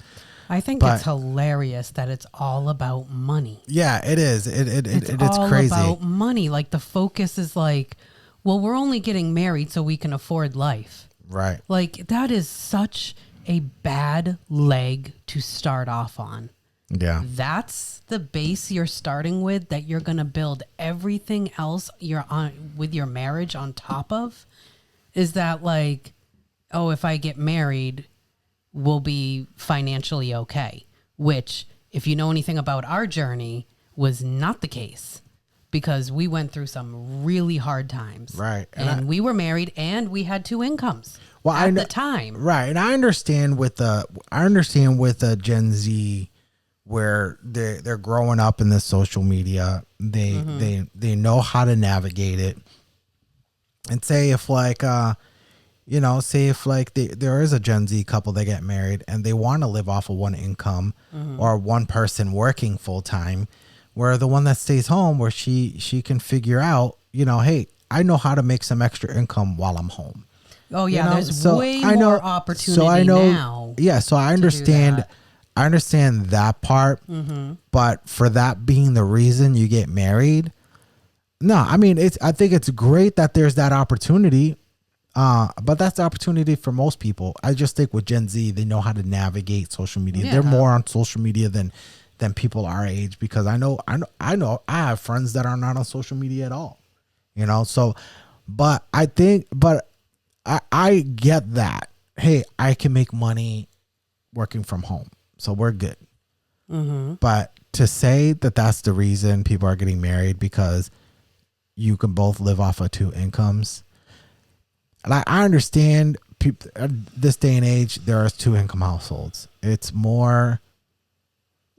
I think it's hilarious that it's all about money. Yeah, it is. It's all crazy. About money. Like the focus is like, well, we're only getting married so we can afford life. Right. Like that is such a bad leg to start off on. Yeah. That's the base you're starting with, that you're going to build everything else you're on with your marriage on top of. Is that like, oh, if I get married, we'll be financially okay, which, if you know anything about our journey, was not the case, because we went through some really hard times. Right. And we were married and we had 2 incomes at the time. Right. And I understand with the Gen Z, where they're growing up in the social media, they know how to navigate it. And say if there is a Gen Z couple that get married and they want to live off of one income, or one person working full time, where the one that stays home, where she can figure out, hey, I know how to make some extra income while I'm home. Oh yeah, there's way more opportunity now. Yeah, so I understand. I understand that part, but for that being the reason you get married, no, I mean I think it's great that there's that opportunity. But that's the opportunity for most people. I just think with Gen Z, they know how to navigate social media. Yeah. They're more on social media than people our age, because I know I have friends that are not on social media at all. So, but I get that. Hey, I can make money working from home, so we're good. But to say that that's the reason people are getting married, because you can both live off of 2 incomes. And I understand people this day and age, there are 2 income households. It's more.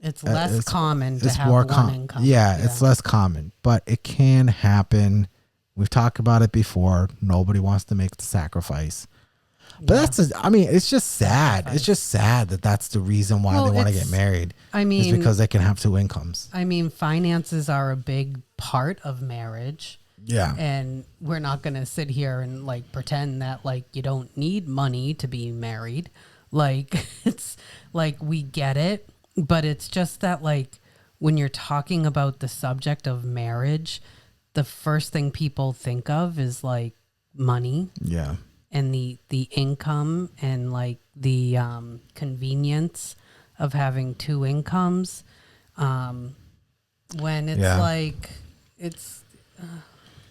It's less common to have one income. Yeah, it's less common, but it can happen. We've talked about it before. Nobody wants to make the sacrifice. But it's just sad. It's just sad that that's the reason why they want to get married. It's because they can have 2 incomes. I mean, finances are a big part of marriage. Yeah. And we're not going to sit here and like pretend that like you don't need money to be married. Like it's like we get it, but it's just that like when you're talking about the subject of marriage, the first thing people think of is like money. Yeah. And the income and like the convenience of having 2 incomes. When it's Yeah. like, it's,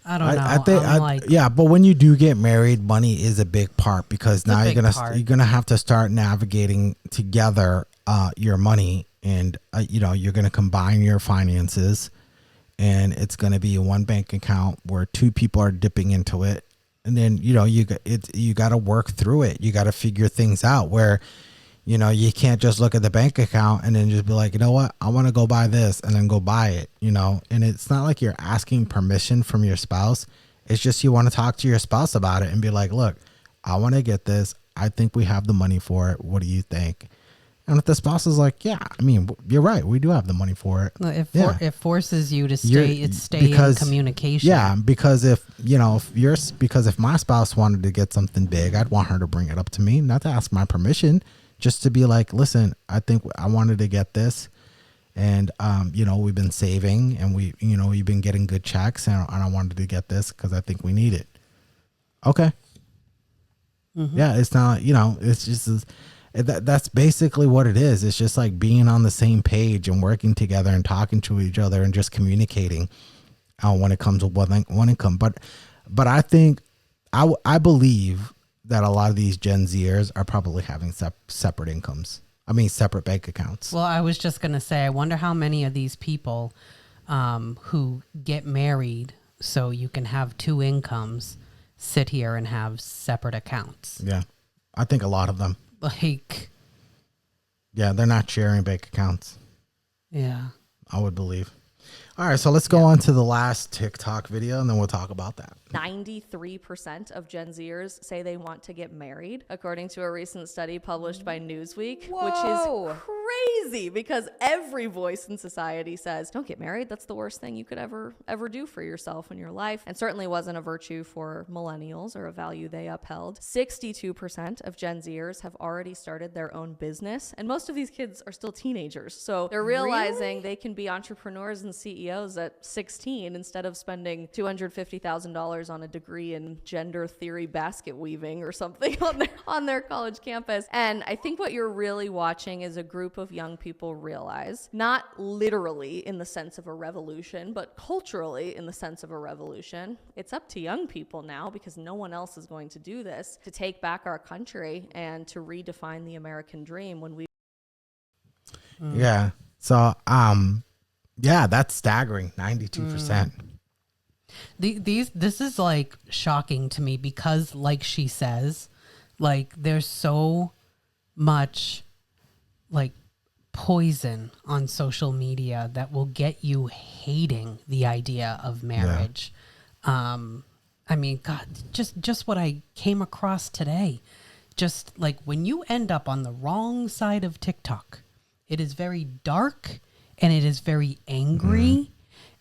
I don't know. I think, I'm like, yeah, but when you do get married, money is a big part because now big part. you're gonna have to start navigating together your money, and you're gonna combine your finances, and it's gonna be one bank account where two people are dipping into it, and then you got to work through it. You got to figure things out where. You can't just look at the bank account and then just be like, you know what, I want to go buy this and then go buy it, and it's not like you're asking permission from your spouse. It's just you want to talk to your spouse about it and be like, look, I want to get this. I think we have the money for it. What do you think? And if the spouse is like, yeah, I mean, you're right. We do have the money for it. it forces you to stay in communication. Yeah, because if my spouse wanted to get something big, I'd want her to bring it up to me, not to ask my permission. Just to be like, listen, I think I wanted to get this, and we've been saving, and we've been getting good checks, and I wanted to get this because I think we need it. Okay. Mm-hmm. Yeah, it's not. It's just that's basically what it is. It's just like being on the same page and working together and talking to each other and just communicating when it comes to one income. But I think I believe that a lot of these Gen Zers are probably having separate incomes. I mean, separate bank accounts. Well, I was just going to say, I wonder how many of these people who get married so you can have two incomes sit here and have separate accounts. Yeah. I think a lot of them. Like. Yeah, they're not sharing bank accounts. Yeah. I would believe. All right, so let's go on to the last TikTok video, and then we'll talk about that. 93% of Gen Zers say they want to get married, according to a recent study published by Newsweek, which is crazy because every voice in society says, don't get married. That's the worst thing you could ever do for yourself in your life. And certainly wasn't a virtue for millennials or a value they upheld. 62% of Gen Zers have already started their own business, and most of these kids are still teenagers. So they're realizing they can be entrepreneurs and CEOs at 16 instead of spending $250,000 on a degree in gender theory basket weaving or something on their college campus. And I think what you're really watching is a group of young people realize, not literally in the sense of a revolution, but culturally in the sense of a revolution. It's up to young people now, because no one else is going to do this, to take back our country and to redefine the American dream when we. Yeah. So, yeah, that's staggering. 92%. This is like shocking to me because, like she says, like there's so much like poison on social media that will get you hating the idea of marriage. Yeah. I mean, God, just what I came across today, just like when you end up on the wrong side of TikTok, it is very dark and it is very angry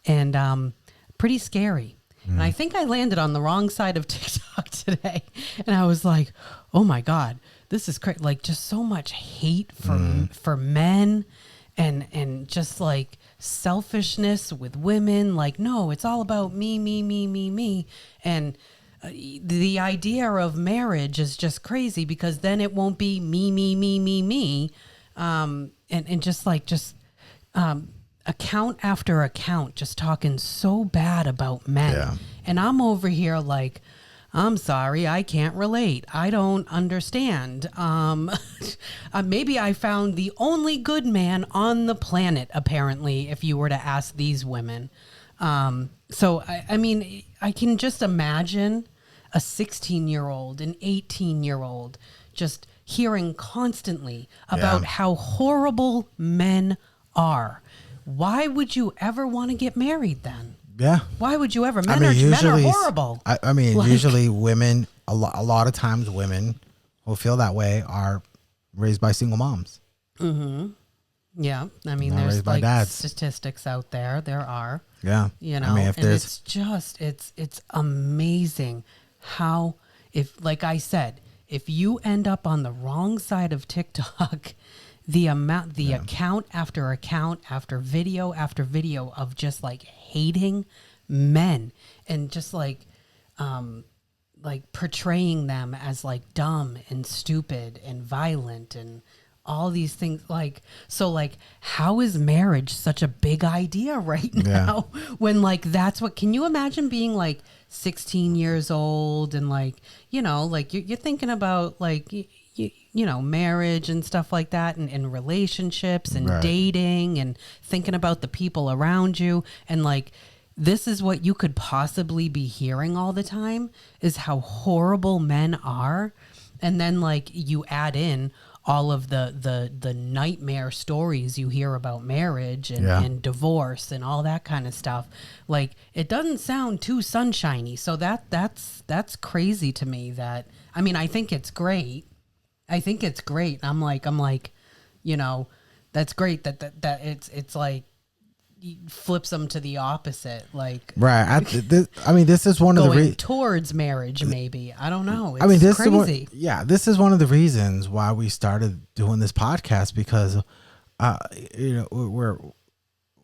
and pretty scary. And I think I landed on the wrong side of TikTok today. And I was like, oh my God, this is crazy. Like just so much hate for men and just like selfishness with women. Like, no, it's all about me, me, me, me, me. And the idea of marriage is just crazy because then it won't be me, me, me, me, me. And just account after account just talking so bad about men. Yeah. And I'm over here like, I'm sorry, I can't relate. I don't understand. Maybe I found the only good man on the planet, apparently, if you were to ask these women. So, I mean, I can just imagine a 16-year-old, an 18-year-old just hearing constantly about how horrible men are. Why would you ever want to get married then? Yeah. Why would you ever? Men are horrible. I mean, usually women, a lot of times women who feel that way are raised by single moms. Mm-hmm. Yeah. I mean, Not there's like dads. statistics out there. There are. Yeah. You know, I mean, if and there's... it's amazing how, if, like I said, if you end up on the wrong side of TikTok, the account after account after video of just like hating men and just like portraying them as like dumb and stupid and violent and all these things. Like, so like, how is marriage such a big idea right now? When like, that's what, can you imagine being like 16 years old and like, you know, like you're thinking about like, you know, marriage and stuff like that, and relationships and dating and thinking about the people around you. And like, this is what you could possibly be hearing all the time, is how horrible men are. And then like you add in all of the nightmare stories you hear about marriage and divorce and all that kind of stuff. Like, it doesn't sound too sunshiny. So that's crazy to me. That, I mean, I think it's great. I'm like, you know, that's great that it's like, flips them to the opposite, like I mean, this is one of the towards marriage, maybe. I don't know. It's this crazy. This is one of the reasons why we started doing this podcast, because you know,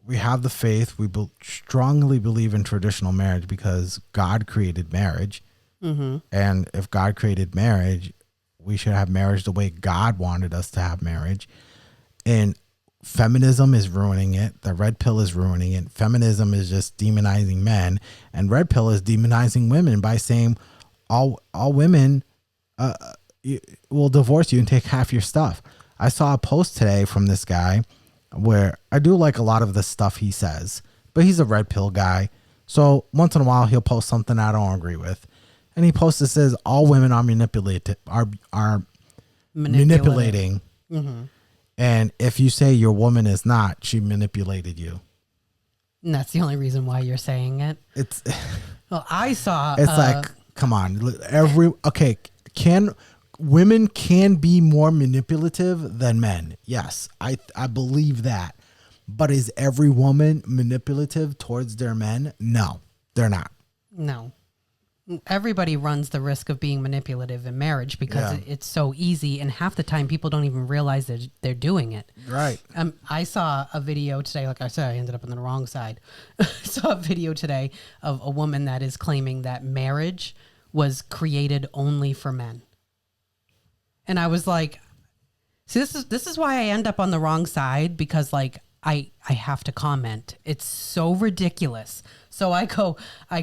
we have the faith. We strongly believe in traditional marriage because God created marriage, and if God created marriage, we should have marriage the way God wanted us to have marriage. And feminism is ruining it. The red pill is ruining it. Feminism is just demonizing men, and red pill is demonizing women by saying all women will divorce you and take half your stuff. I saw a post today from this guy where I do like a lot of the stuff he says, but he's a red pill guy. So once in a while he'll post something I don't agree with. And he posts that says all women are manipulating. And if you say your woman is not, she manipulated you. And that's the only reason why you're saying it. It's well, I saw. It's like, come on, women can be more manipulative than men? Yes, I believe that. But is every woman manipulative towards their men? No, they're not. No. Everybody runs the risk of being manipulative in marriage because it's so easy, and half the time people don't even realize that they're doing it. Right. I saw a video today. Like I said, I ended up on the wrong side. I saw a video today of a woman that is claiming that marriage was created only for men. And I was like, see, this is why I end up on the wrong side, because like I have to comment. It's so ridiculous. So I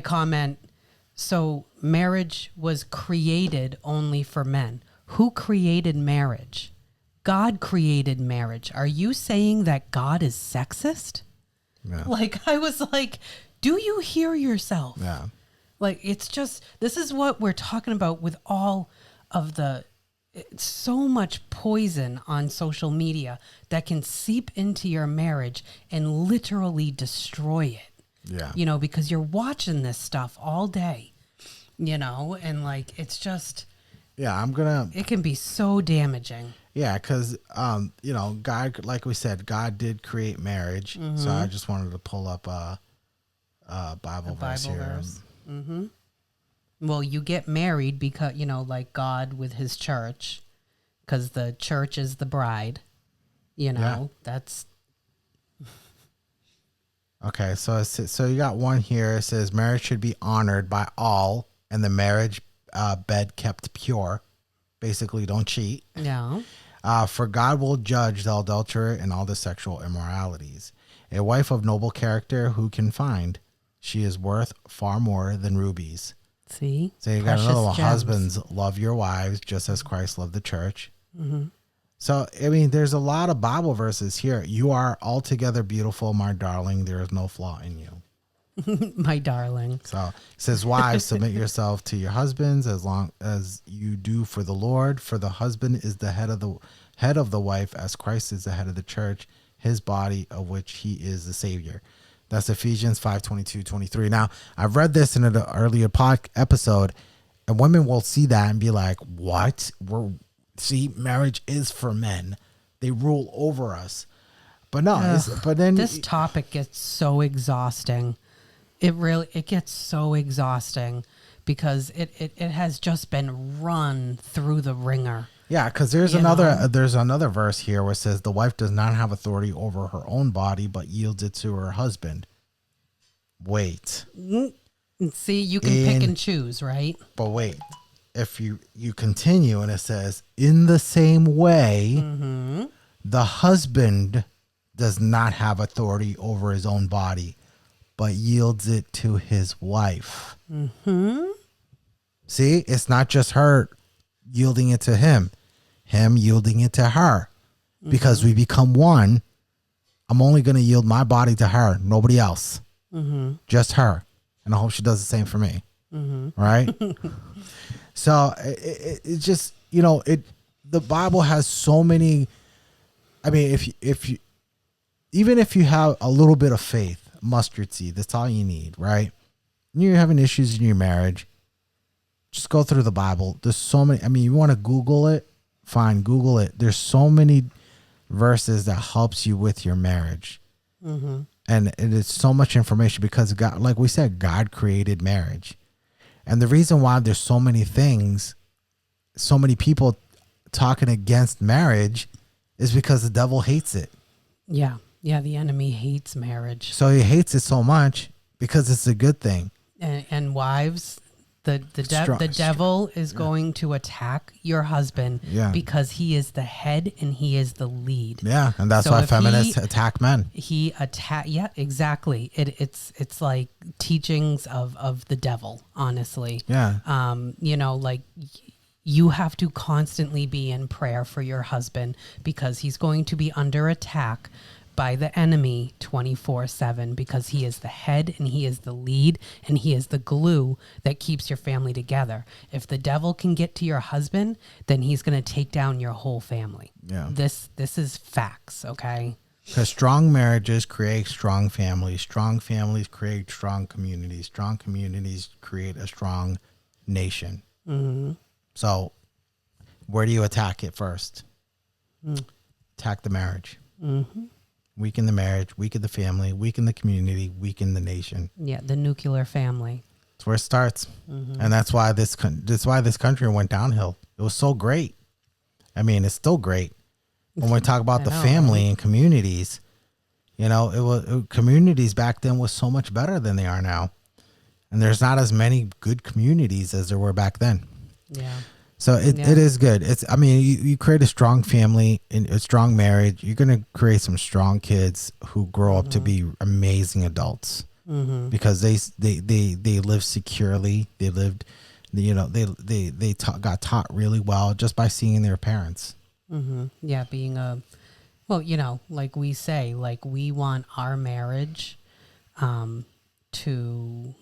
comment, so marriage was created only for men. Who created marriage? God created marriage. Are you saying that God is sexist? Yeah. Like, I was like, do you hear yourself? Yeah. Like, it's just, this is what we're talking about with all of so much poison on social media that can seep into your marriage and literally destroy it. Yeah. You know, because you're watching this stuff all day, you know, and like, it's just, it can be so damaging. Yeah. Cause, you know, God, like we said, God did create marriage. Mm-hmm. So I just wanted to pull up a Bible verse here. Mm-hmm. Well, you get married because, you know, like God with his church, because the church is the bride, you know, that's. Okay, so you got one here. It says marriage should be honored by all, and the marriage bed kept pure. Basically, don't cheat. No. For God will judge the adulterer and all the sexual immoralities. A wife of noble character who can find? She is worth far more than rubies. See? So you got another one. Husbands, love your wives just as Christ loved the church. Mm-hmm. So, I mean, there's a lot of Bible verses here. You are altogether beautiful, my darling. There is no flaw in you. My darling. So it says, wives, submit yourself to your husbands as long as you do for the Lord. For the husband is the head of the wife, as Christ is the head of the church, his body, of which he is the Savior. That's Ephesians 5:22-23. Now, I've read this in an earlier episode, and women will see that and be like, what? See, marriage is for men. They rule over us. But no, but then this topic gets so exhausting. It gets so exhausting because it has just been run through the ringer. Yeah, because there's another verse here where it says the wife does not have authority over her own body, but yields it to her husband. Wait. See, you can pick and choose, right? But wait. If you continue and it says, in the same way, The husband does not have authority over his own body, but yields it to his wife. See, it's not just her yielding it to him yielding it to her, because we become one. I'm only going to yield my body to her, nobody else, just her. And I hope she does the same for me. Right. So it just, you know, the Bible has so many. I mean, if you, even if you have a little bit of faith, mustard seed, that's all you need, right? And you're having issues in your marriage, just go through the Bible. There's so many. I mean, you want to Google it, fine, Google it. There's so many verses that helps you with your marriage. And it is so much information because God, like we said, God created marriage. And the reason why there's so many things, so many people talking against marriage is because the devil hates it. Yeah. Yeah. The enemy hates marriage. So he hates it so much because it's a good thing. And wives, the devil is going to attack your husband because he is the head and he is the lead. Yeah. And that's why feminists attack men. Yeah, exactly. It's like teachings of the devil, honestly. Yeah. You know, like you have to constantly be in prayer for your husband because he's going to be under attack by the enemy 24/7 because he is the head and he is the lead and he is the glue that keeps your family together. If the devil can get to your husband, then he's going to take down your whole family. Yeah. This is facts, okay? Because strong marriages create strong families. Strong families create strong communities. Strong communities create a strong nation. So where do you attack it first? Attack the marriage. Weaken the marriage, weaken the family, weaken the community, weaken the nation. Yeah, the nuclear family. That's where it starts. And that's why this country went downhill. It was so great. I mean, it's still great. When we talk about the family and communities, you know, communities back then was so much better than they are now. And there's not as many good communities as there were back then. Yeah. So it is good. I mean, you create a strong family and a strong marriage. You're going to create some strong kids who grow up to be amazing adults because they live securely. They lived, you know, got taught really well just by seeing their parents. Yeah, being well, you know, like we say, like we want our marriage to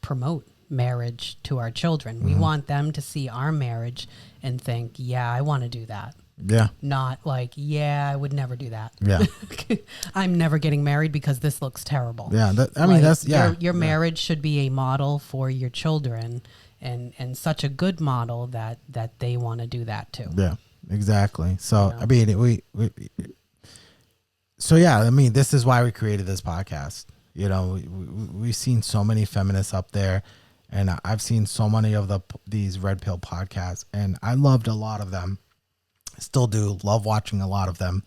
promote marriage to our children. We want them to see our marriage and think, yeah, I want to do that. Yeah. Not like, yeah, I would never do that. Yeah. I'm never getting married because this looks terrible. Yeah. I mean, that's, Your marriage should be a model for your children and such a good model that they want to do that too. Yeah, exactly. So, I mean, I mean, this is why we created this podcast. You know, we've seen so many feminists up there. And I've seen so many of these Red Pill podcasts, and I loved a lot of them. Still do love watching a lot of them,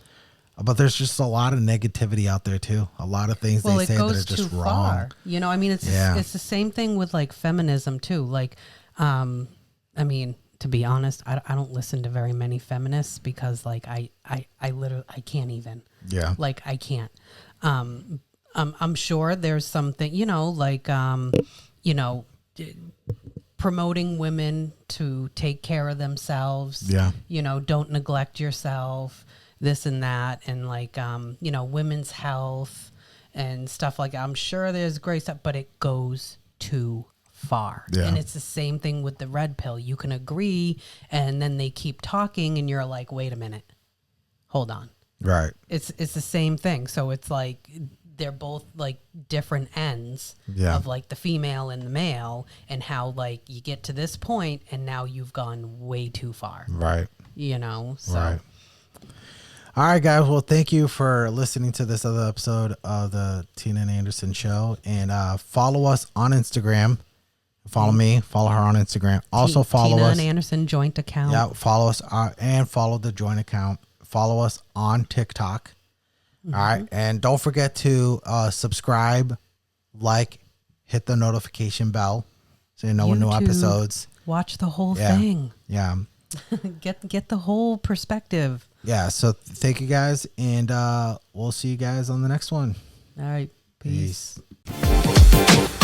but there's just a lot of negativity out there too. A lot of things they say that are just wrong. Far. You know, I mean, it's the same thing with like feminism too. Like, I mean, to be honest, I don't listen to very many feminists because like I literally I can't even. Yeah. Like I can't. I'm sure there's something, you know, like you know, promoting women to take care of themselves. Yeah. You know, don't neglect yourself, this and that. And like, you know, women's health and stuff like that. I'm sure there's great stuff, but it goes too far. Yeah. And it's the same thing with the red pill. You can agree and then they keep talking and you're like, wait a minute, hold on. Right. It's the same thing. So it's like, they're both like different ends of like the female and the male and how like you get to this point and now you've gone way too far. Right. You know, so. Right. All right, guys. Well, thank you for listening to this other episode of the Tina and Anderson Show. And follow us on Instagram. Follow me. Follow her on Instagram. Also follow Tina us. Tina and Anderson joint account. Yeah, follow us and follow the joint account. Follow us on TikTok. All right. And don't forget to subscribe, like, hit the notification bell so you know when new episodes. Watch the whole thing. Yeah. Get the whole perspective. Yeah. So thank you guys, and we'll see you guys on the next one. All right. Peace. Peace.